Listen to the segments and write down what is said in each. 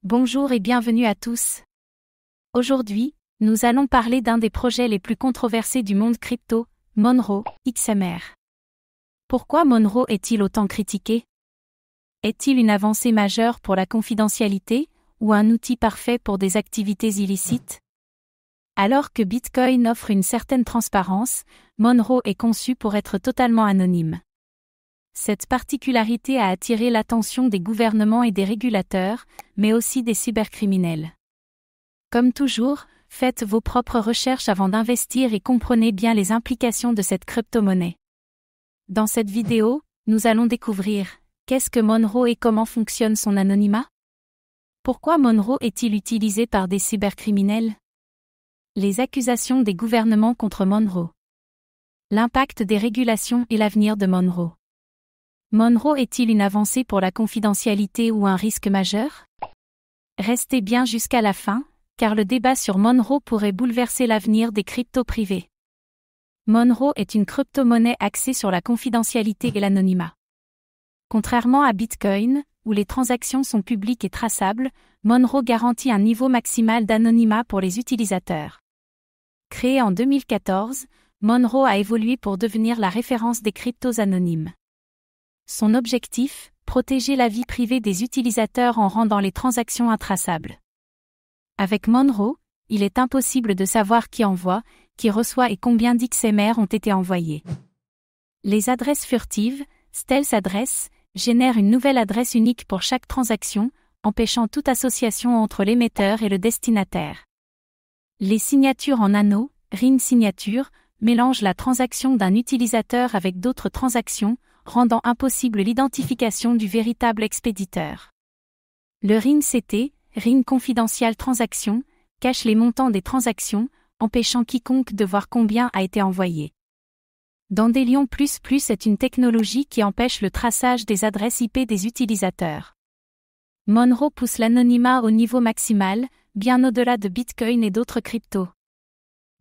Bonjour et bienvenue à tous. Aujourd'hui, nous allons parler d'un des projets les plus controversés du monde crypto, Monero, XMR. Pourquoi Monero est-il autant critiqué? Est-il une avancée majeure pour la confidentialité, ou un outil parfait pour des activités illicites? Alors que Bitcoin offre une certaine transparence, Monero est conçu pour être totalement anonyme. Cette particularité a attiré l'attention des gouvernements et des régulateurs, mais aussi des cybercriminels. Comme toujours, faites vos propres recherches avant d'investir et comprenez bien les implications de cette crypto-monnaie. Dans cette vidéo, nous allons découvrir qu'est-ce que Monero et comment fonctionne son anonymat? Pourquoi Monero est-il utilisé par des cybercriminels? Les accusations des gouvernements contre Monero. L'impact des régulations et l'avenir de Monero. Monero est-il une avancée pour la confidentialité ou un risque majeur? Restez bien jusqu'à la fin, car le débat sur Monero pourrait bouleverser l'avenir des cryptos privés. Monero est une crypto-monnaie axée sur la confidentialité et l'anonymat. Contrairement à Bitcoin, où les transactions sont publiques et traçables, Monero garantit un niveau maximal d'anonymat pour les utilisateurs. Créé en 2014, Monero a évolué pour devenir la référence des cryptos anonymes. Son objectif, protéger la vie privée des utilisateurs en rendant les transactions intraçables. Avec Monero, il est impossible de savoir qui envoie, qui reçoit et combien d'XMR ont été envoyés. Les adresses furtives, stealth address, génèrent une nouvelle adresse unique pour chaque transaction, empêchant toute association entre l'émetteur et le destinataire. Les signatures en anneau, ring signature, mélangent la transaction d'un utilisateur avec d'autres transactions, rendant impossible l'identification du véritable expéditeur. Le RING-CT, Ring Confidential Transaction, cache les montants des transactions, empêchant quiconque de voir combien a été envoyé. Dandelion++ est une technologie qui empêche le traçage des adresses IP des utilisateurs. Monero pousse l'anonymat au niveau maximal, bien au-delà de Bitcoin et d'autres cryptos.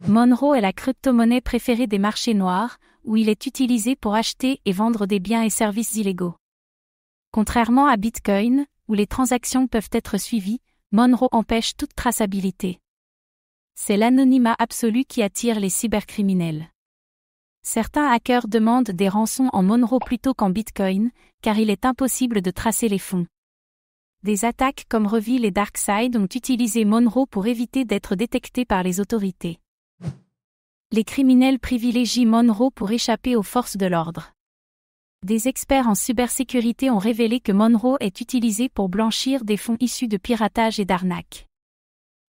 Monero est la crypto-monnaie préférée des marchés noirs, où il est utilisé pour acheter et vendre des biens et services illégaux. Contrairement à Bitcoin, où les transactions peuvent être suivies, Monero empêche toute traçabilité. C'est l'anonymat absolu qui attire les cybercriminels. Certains hackers demandent des rançons en Monero plutôt qu'en Bitcoin, car il est impossible de tracer les fonds. Des attaques comme Revil et DarkSide ont utilisé Monero pour éviter d'être détectés par les autorités. Les criminels privilégient Monero pour échapper aux forces de l'ordre. Des experts en cybersécurité ont révélé que Monero est utilisé pour blanchir des fonds issus de piratage et d'arnaques.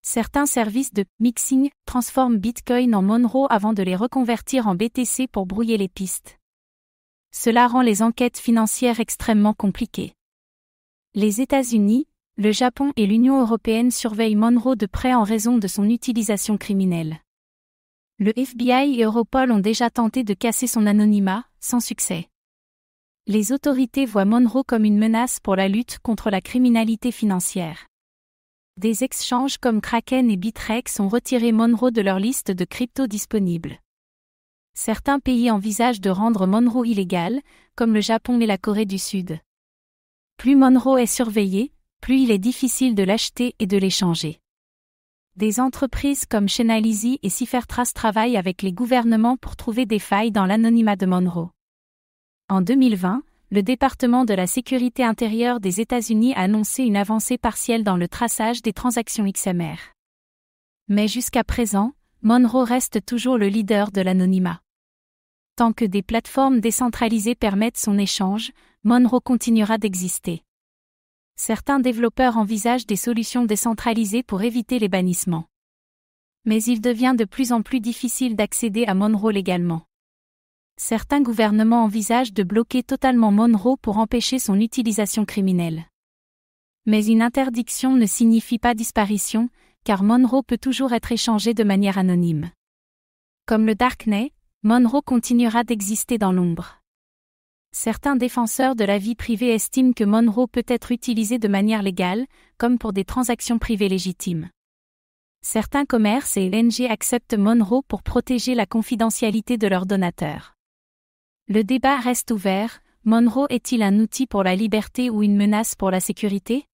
Certains services de mixing transforment Bitcoin en Monero avant de les reconvertir en BTC pour brouiller les pistes. Cela rend les enquêtes financières extrêmement compliquées. Les États-Unis, le Japon et l'Union européenne surveillent Monero de près en raison de son utilisation criminelle. Le FBI et Europol ont déjà tenté de casser son anonymat, sans succès. Les autorités voient Monero comme une menace pour la lutte contre la criminalité financière. Des exchanges comme Kraken et Bittrex ont retiré Monero de leur liste de cryptos disponibles. Certains pays envisagent de rendre Monero illégal, comme le Japon et la Corée du Sud. Plus Monero est surveillé, plus il est difficile de l'acheter et de l'échanger. Des entreprises comme Chainalysis et Ciphertrace travaillent avec les gouvernements pour trouver des failles dans l'anonymat de Monero. En 2020, le département de la sécurité intérieure des États-Unis a annoncé une avancée partielle dans le traçage des transactions XMR. Mais jusqu'à présent, Monero reste toujours le leader de l'anonymat. Tant que des plateformes décentralisées permettent son échange, Monero continuera d'exister. Certains développeurs envisagent des solutions décentralisées pour éviter les bannissements. Mais il devient de plus en plus difficile d'accéder à Monero légalement. Certains gouvernements envisagent de bloquer totalement Monero pour empêcher son utilisation criminelle. Mais une interdiction ne signifie pas disparition, car Monero peut toujours être échangé de manière anonyme. Comme le Darknet, Monero continuera d'exister dans l'ombre. Certains défenseurs de la vie privée estiment que Monero peut être utilisé de manière légale, comme pour des transactions privées légitimes. Certains commerces et ONG acceptent Monero pour protéger la confidentialité de leurs donateurs. Le débat reste ouvert, Monero est-il un outil pour la liberté ou une menace pour la sécurité?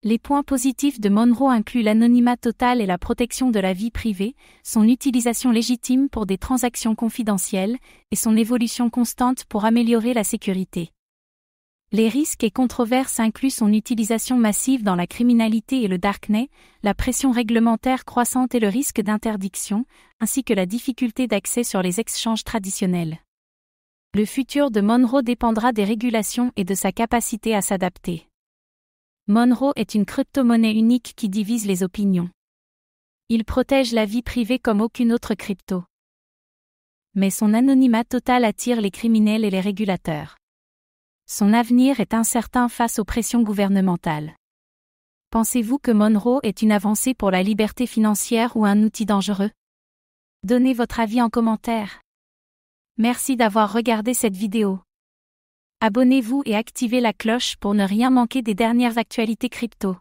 Les points positifs de Monero incluent l'anonymat total et la protection de la vie privée, son utilisation légitime pour des transactions confidentielles, et son évolution constante pour améliorer la sécurité. Les risques et controverses incluent son utilisation massive dans la criminalité et le darknet, la pression réglementaire croissante et le risque d'interdiction, ainsi que la difficulté d'accès sur les exchanges traditionnels. Le futur de Monero dépendra des régulations et de sa capacité à s'adapter. Monero est une crypto-monnaie unique qui divise les opinions. Il protège la vie privée comme aucune autre crypto. Mais son anonymat total attire les criminels et les régulateurs. Son avenir est incertain face aux pressions gouvernementales. Pensez-vous que Monero est une avancée pour la liberté financière ou un outil dangereux? Donnez votre avis en commentaire. Merci d'avoir regardé cette vidéo. Abonnez-vous et activez la cloche pour ne rien manquer des dernières actualités crypto.